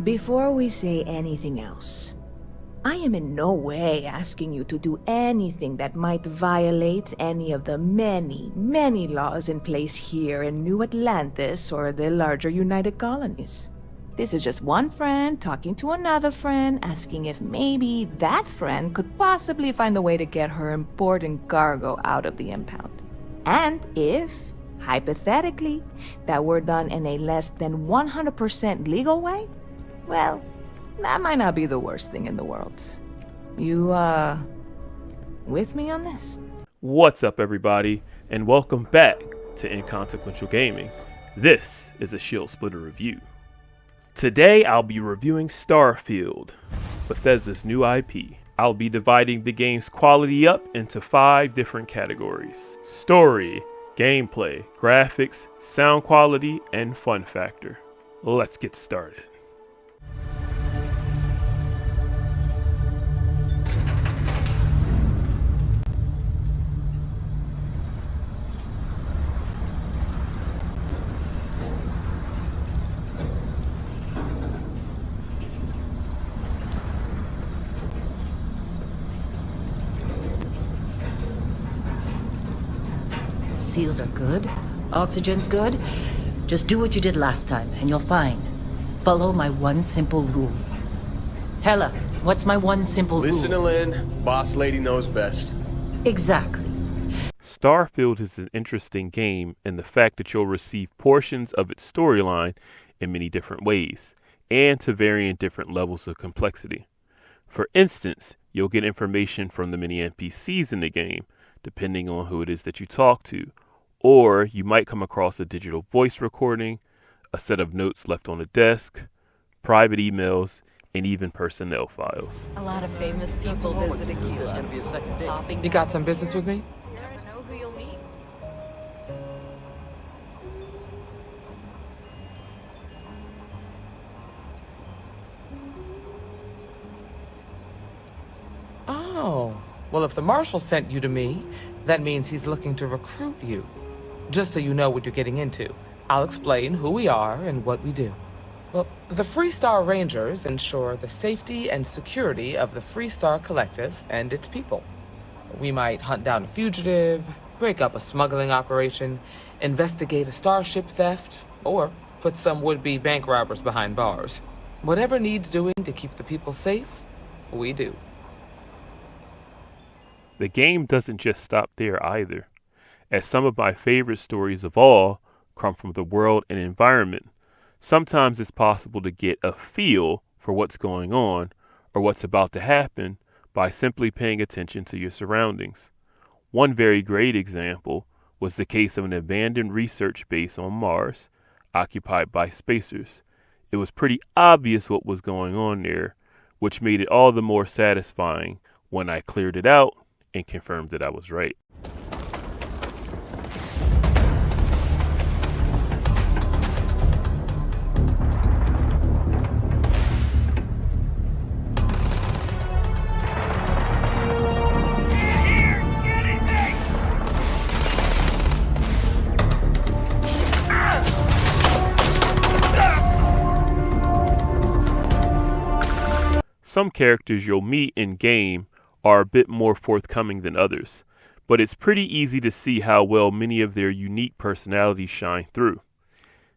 Before we say anything else, I am in no way asking you to do anything that might violate any of the many, many laws in place here in New Atlantis or the larger United Colonies. This is just one friend talking to another friend, asking if maybe that friend could possibly find a way to get her important cargo out of the impound. And if, hypothetically, that were done in a less than 100% legal way, well, that might not be the worst thing in the world. You, with me on this? What's up, everybody, and welcome back to Inconsequential Gaming. This is a Shield Splitter review. Today, I'll be reviewing Starfield, Bethesda's new IP. I'll be dividing the game's quality up into 5 different categories: story, gameplay, graphics, sound quality, and fun factor. Let's get started. Seals are good. Oxygen's good. Just do what you did last time, and you're fine. Follow my one simple rule. Hella, what's my one simple rule? Listen to Lynn. Boss lady knows best. Exactly. Starfield is an interesting game in the fact that you'll receive portions of its storyline in many different ways, and to varying different levels of complexity. For instance, you'll get information from the many NPCs in the game, depending on who it is that you talk to, or you might come across a digital voice recording, a set of notes left on a desk, private emails, and even personnel files. A lot of famous people visit Aquila. You got some business with me? You never know who you'll meet. Oh, well, if the marshal sent you to me, that means he's looking to recruit you. Just so you know what you're getting into, I'll explain who we are and what we do. Well, the Freestar Rangers ensure the safety and security of the Freestar Collective and its people. We might hunt down a fugitive, break up a smuggling operation, investigate a starship theft, or put some would-be bank robbers behind bars. Whatever needs doing to keep the people safe, we do. The game doesn't just stop there either, as some of my favorite stories of all come from the world and environment. Sometimes it's possible to get a feel for what's going on or what's about to happen by simply paying attention to your surroundings. One very great example was the case of an abandoned research base on Mars, occupied by spacers. It was pretty obvious what was going on there, which made it all the more satisfying when I cleared it out and confirmed that I was right. Some characters you'll meet in game are a bit more forthcoming than others, but it's pretty easy to see how well many of their unique personalities shine through.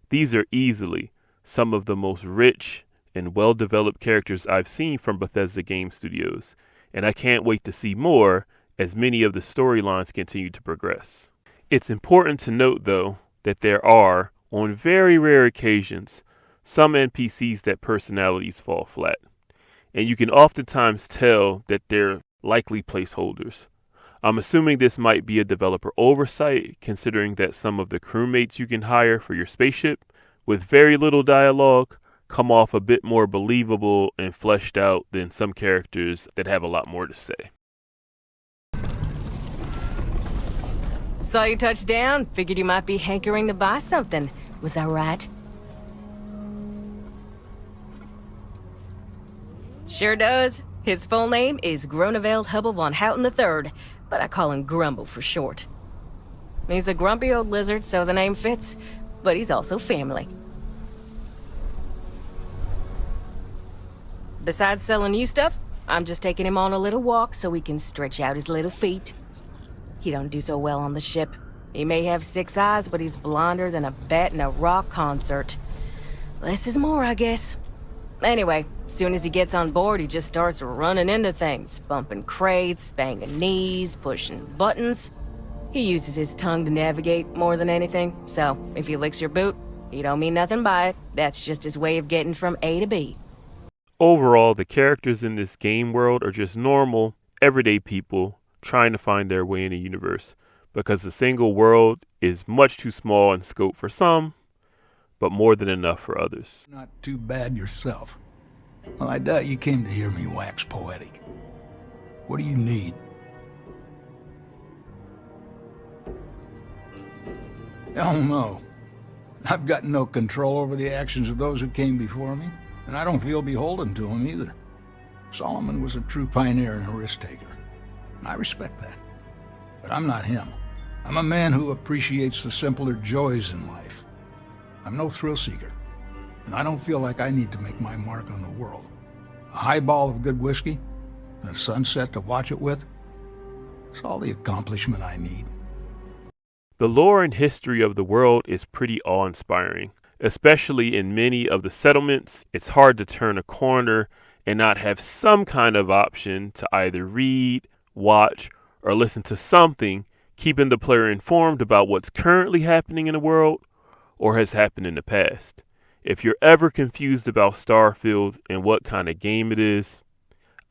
These are easily some of the most rich and well-developed characters I've seen from Bethesda Game Studios, and I can't wait to see more as many of the storylines continue to progress. It's important to note, though, that there are, on very rare occasions, some NPCs that personalities fall flat, and you can oftentimes tell that they're likely placeholders. I'm assuming this might be a developer oversight, considering that some of the crewmates you can hire for your spaceship, with very little dialogue, come off a bit more believable and fleshed out than some characters that have a lot more to say. Saw you touch down. Figured you might be hankering to buy something. Was that right? Sure does. His full name is Groneveld Hubble von Houten III, but I call him Grumble for short. He's a grumpy old lizard, so the name fits, but he's also family. Besides selling you stuff, I'm just taking him on a little walk so he can stretch out his little feet. He don't do so well on the ship. He may have 6 eyes, but he's blonder than a bat in a rock concert. Less is more, I guess. Anyway, as soon as he gets on board, he just starts running into things, bumping crates, banging knees, pushing buttons. He uses his tongue to navigate more than anything, so if he licks your boot, he don't mean nothing by it. That's just his way of getting from A to B. Overall, the characters in this game world are just normal, everyday people trying to find their way in the universe, because the single world is much too small in scope for some, but more than enough for others. Not too bad yourself. Well, I doubt you came to hear me wax poetic. What do you need? Hell no. I've got no control over the actions of those who came before me, and I don't feel beholden to them either. Solomon was a true pioneer and a risk-taker, and I respect that. But I'm not him. I'm a man who appreciates the simpler joys in life. I'm no thrill-seeker, and I don't feel like I need to make my mark on the world. A highball of good whiskey, and a sunset to watch it with, it's all the accomplishment I need. The lore and history of the world is pretty awe-inspiring. Especially in many of the settlements, it's hard to turn a corner and not have some kind of option to either read, watch, or listen to something keeping the player informed about what's currently happening in the world or has happened in the past. If you're ever confused about Starfield and what kind of game it is,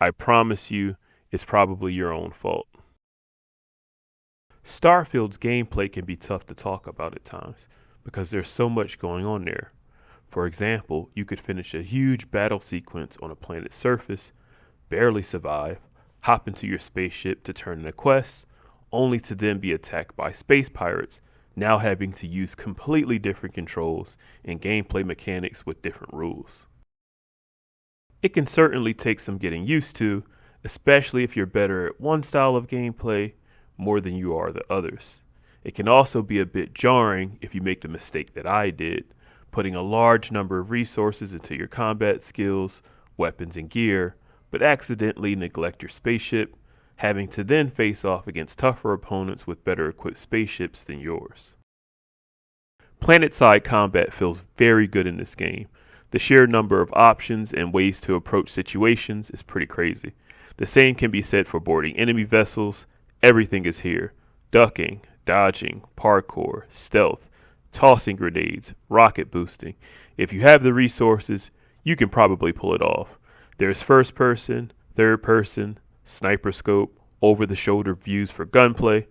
I promise you it's probably your own fault. Starfield's gameplay can be tough to talk about at times because there's so much going on there. For example, you could finish a huge battle sequence on a planet's surface, barely survive, hop into your spaceship to turn in a quest, only to then be attacked by space pirates, now having to use completely different controls and gameplay mechanics with different rules. It can certainly take some getting used to, especially if you're better at one style of gameplay more than you are the others. It can also be a bit jarring if you make the mistake that I did, putting a large number of resources into your combat skills, weapons, and gear, but accidentally neglect your spaceship, having to then face off against tougher opponents with better equipped spaceships than yours. Planet-side combat feels very good in this game. The sheer number of options and ways to approach situations is pretty crazy. The same can be said for boarding enemy vessels. Everything is here. Ducking, dodging, parkour, stealth, tossing grenades, rocket boosting. If you have the resources, you can probably pull it off. There's first person, third person, sniper scope, over-the-shoulder views for gunplay.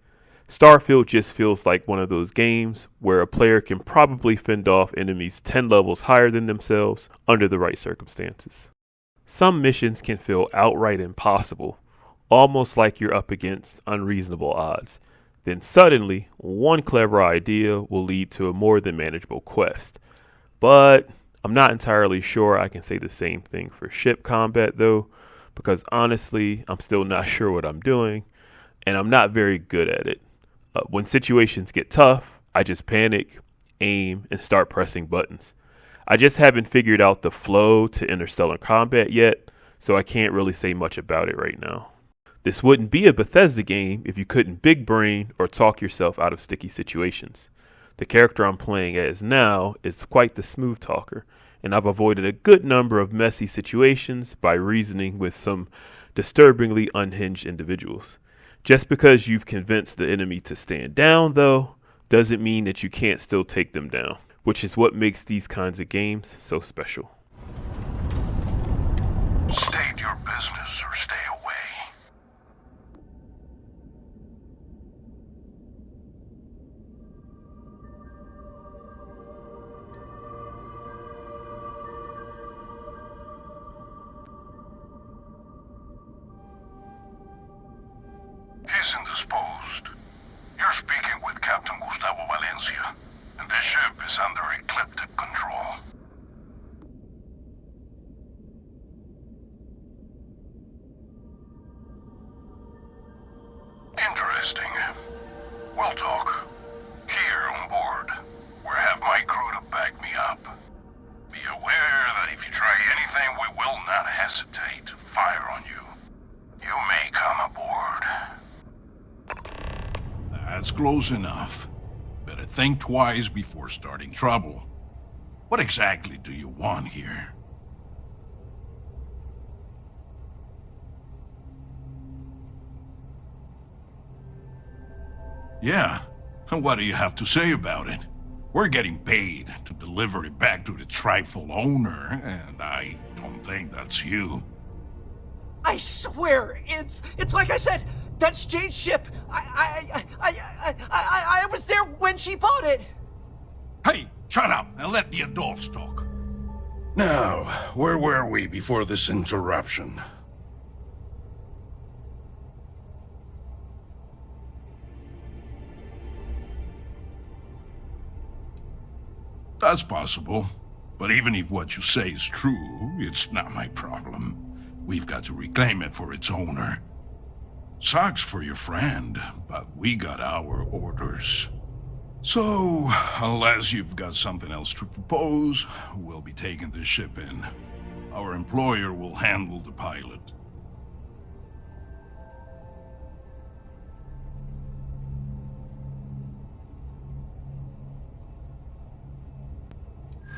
Starfield just feels like one of those games where a player can probably fend off enemies 10 levels higher than themselves under the right circumstances. Some missions can feel outright impossible, almost like you're up against unreasonable odds. Then suddenly, one clever idea will lead to a more than manageable quest. But I'm not entirely sure I can say the same thing for ship combat though, because honestly, I'm still not sure what I'm doing, and I'm not very good at it. When situations get tough, I just panic, aim, and start pressing buttons. I just haven't figured out the flow to interstellar combat yet, so I can't really say much about it right now. This wouldn't be a Bethesda game if you couldn't big brain or talk yourself out of sticky situations. The character I'm playing as now is quite the smooth talker, and I've avoided a good number of messy situations by reasoning with some disturbingly unhinged individuals. Just because you've convinced the enemy to stand down, though, doesn't mean that you can't still take them down, which is what makes these kinds of games so special. State your business or stay away. He's indisposed. You're speaking with Captain Gustavo Valencia, and the ship is under ecliptic control. Interesting. We'll talk. Here on board, where I have my crew to back me up. Be aware that if you try anything and we will not hesitate to fire on you. You may come aboard. That's close enough. Better think twice before starting trouble. What exactly do you want here? Yeah, and what do you have to say about it? We're getting paid to deliver it back to the trifle owner, and I don't think that's you. I swear, it's like I said, that's Jade's ship. I was there when she bought it. Hey, shut up and let the adults talk. Now, where were we before this interruption? That's possible. But even if what you say is true, it's not my problem. We've got to reclaim it for its owner. Sucks for your friend, but we got our orders. So, unless you've got something else to propose, we'll be taking the ship in. Our employer will handle the pilot.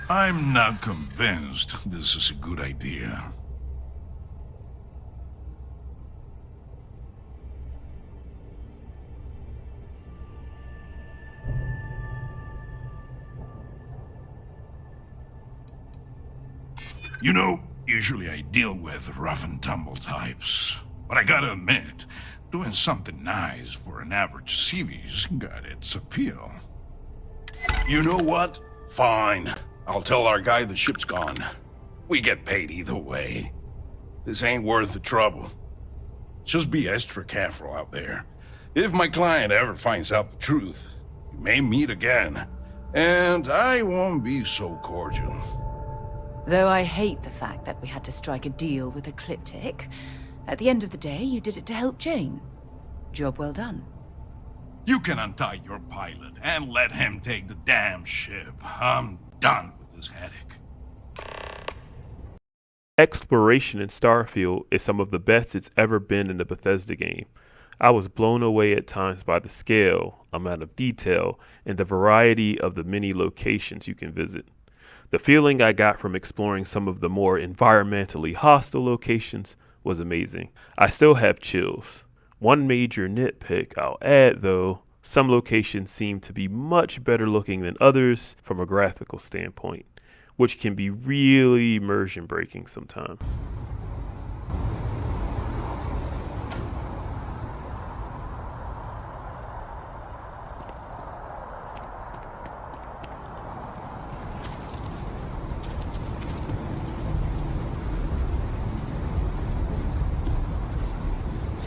I'm not convinced this is a good idea. You know, usually I deal with rough and tumble types, but I gotta admit, doing something nice for an average CV's got its appeal. You know what? Fine. I'll tell our guy the ship's gone. We get paid either way. This ain't worth the trouble. Just be extra careful out there. If my client ever finds out the truth, we may meet again. And I won't be so cordial. Though I hate the fact that we had to strike a deal with Ecliptic, at the end of the day, you did it to help Jane. Job well done. You can untie your pilot and let him take the damn ship. I'm done with this headache. Exploration in Starfield is some of the best it's ever been in a Bethesda game. I was blown away at times by the scale, amount of detail, and the variety of the many locations you can visit. The feeling I got from exploring some of the more environmentally hostile locations was amazing. I still have chills. One major nitpick I'll add, though, some locations seem to be much better looking than others from a graphical standpoint, which can be really immersion breaking sometimes.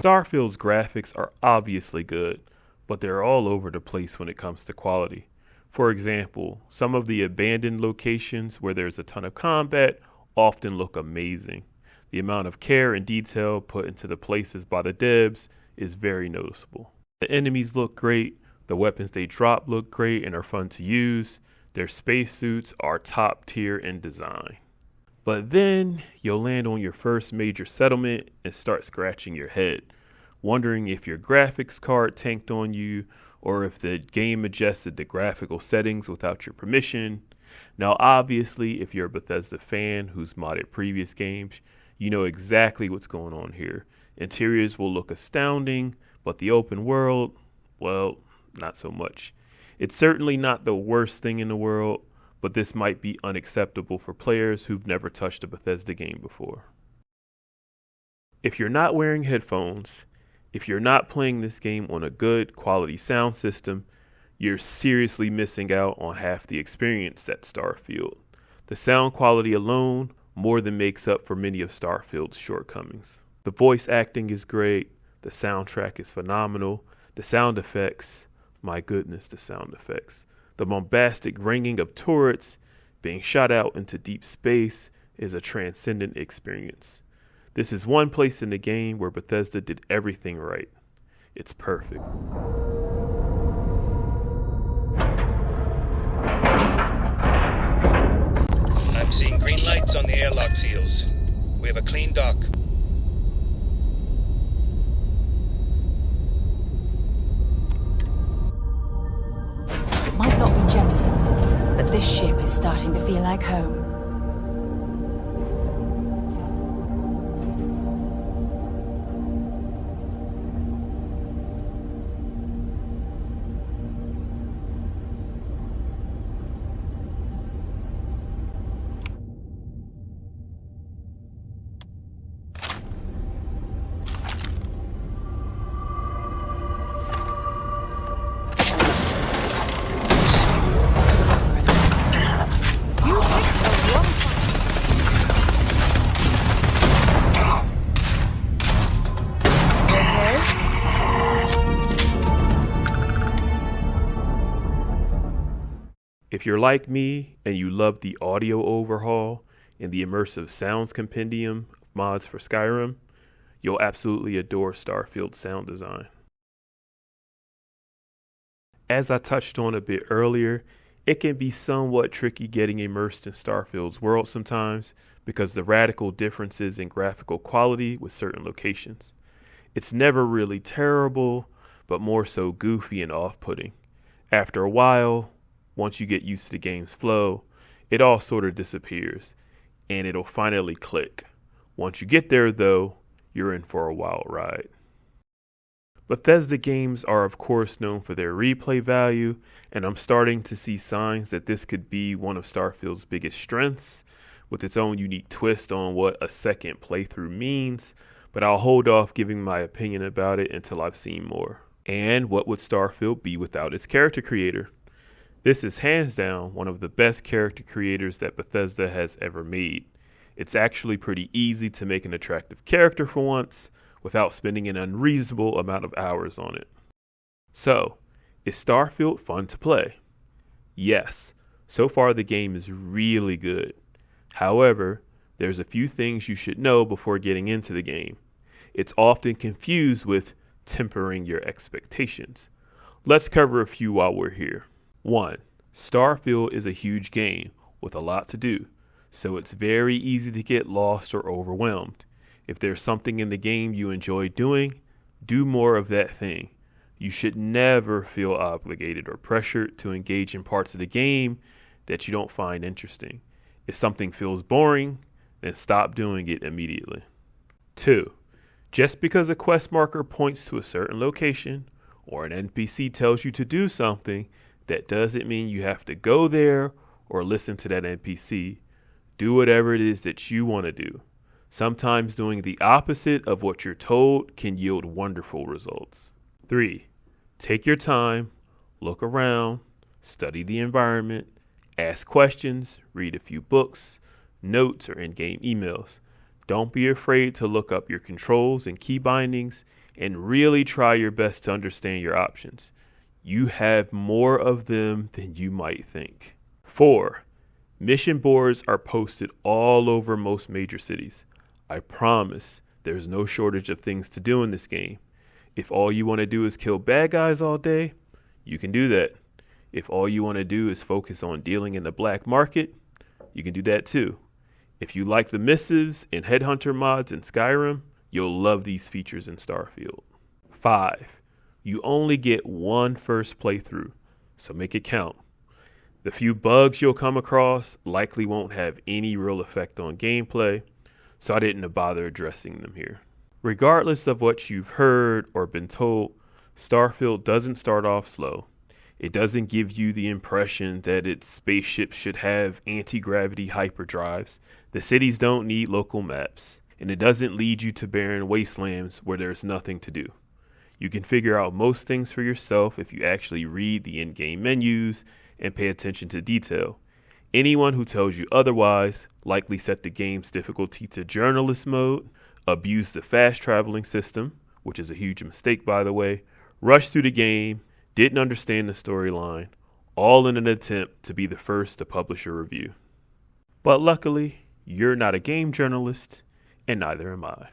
Starfield's graphics are obviously good, but they're all over the place when it comes to quality. For example, some of the abandoned locations where there's a ton of combat often look amazing. The amount of care and detail put into the places by the devs is very noticeable. The enemies look great, the weapons they drop look great and are fun to use, their spacesuits are top tier in design. But then you'll land on your first major settlement and start scratching your head, wondering if your graphics card tanked on you or if the game adjusted the graphical settings without your permission. Now obviously, if you're a Bethesda fan who's modded previous games, you know exactly what's going on here. Interiors will look astounding, but the open world, well, not so much. It's certainly not the worst thing in the world, but this might be unacceptable for players who've never touched a Bethesda game before. If you're not wearing headphones, if you're not playing this game on a good quality sound system, you're seriously missing out on half the experience that's Starfield. The sound quality alone more than makes up for many of Starfield's shortcomings. The voice acting is great, the soundtrack is phenomenal, the sound effects, my goodness, the sound effects. The bombastic ringing of turrets being shot out into deep space is a transcendent experience. This is one place in the game where Bethesda did everything right. It's perfect. I'm Seeing green lights on the airlock seals. We have a clean dock. It might not be Jefferson, but this ship is starting to feel like home. If you're like me and you love the audio overhaul and the immersive sounds compendium of mods for Skyrim, you'll absolutely adore Starfield's sound design. As I touched on a bit earlier, it can be somewhat tricky getting immersed in Starfield's world sometimes because of the radical differences in graphical quality with certain locations. It's never really terrible, but more so goofy and off-putting. After a while, once you get used to the game's flow, it all sort of disappears, and it'll finally click. Once you get there, though, you're in for a wild ride. Bethesda games are of course known for their replay value, and I'm starting to see signs that this could be one of Starfield's biggest strengths, with its own unique twist on what a second playthrough means, but I'll hold off giving my opinion about it until I've seen more. And what would Starfield be without its character creator? This is hands down one of the best character creators that Bethesda has ever made. It's actually pretty easy to make an attractive character for once, without spending an unreasonable amount of hours on it. So, is Starfield fun to play? Yes, so far the game is really good. However, there's a few things you should know before getting into the game. It's often confused with tempering your expectations. Let's cover a few while we're here. 1. Starfield is a huge game with a lot to do, so it's very easy to get lost or overwhelmed. If there's something in the game you enjoy doing, do more of that thing. You should never feel obligated or pressured to engage in parts of the game that you don't find interesting. If something feels boring, then stop doing it immediately. 2. Just because a quest marker points to a certain location or an NPC tells you to do something, that doesn't mean you have to go there or listen to that NPC. Do whatever it is that you want to do. Sometimes doing the opposite of what you're told can yield wonderful results. 3. Take your time, look around, study the environment, ask questions, read a few books, notes, or in-game emails. Don't be afraid to look up your controls and key bindings and really try your best to understand your options. You have more of them than you might think. 4. Mission boards are posted all over most major cities. I promise there's no shortage of things to do in this game. If all you want to do is kill bad guys all day, you can do that. If all you want to do is focus on dealing in the black market, you can do that too. If you like the missives and headhunter mods in Skyrim, you'll love these features in Starfield. 5. You only get one first playthrough, so make it count. The few bugs you'll come across likely won't have any real effect on gameplay, so I didn't bother addressing them here. Regardless of what you've heard or been told, Starfield doesn't start off slow. It doesn't give you the impression that its spaceships should have anti-gravity hyperdrives. The cities don't need local maps, and it doesn't lead you to barren wastelands where there's nothing to do. You can figure out most things for yourself if you actually read the in-game menus and pay attention to detail. Anyone who tells you otherwise likely set the game's difficulty to journalist mode, abused the fast traveling system, which is a huge mistake by the way, rushed through the game, didn't understand the storyline, all in an attempt to be the first to publish a review. But luckily, you're not a game journalist, and neither am I.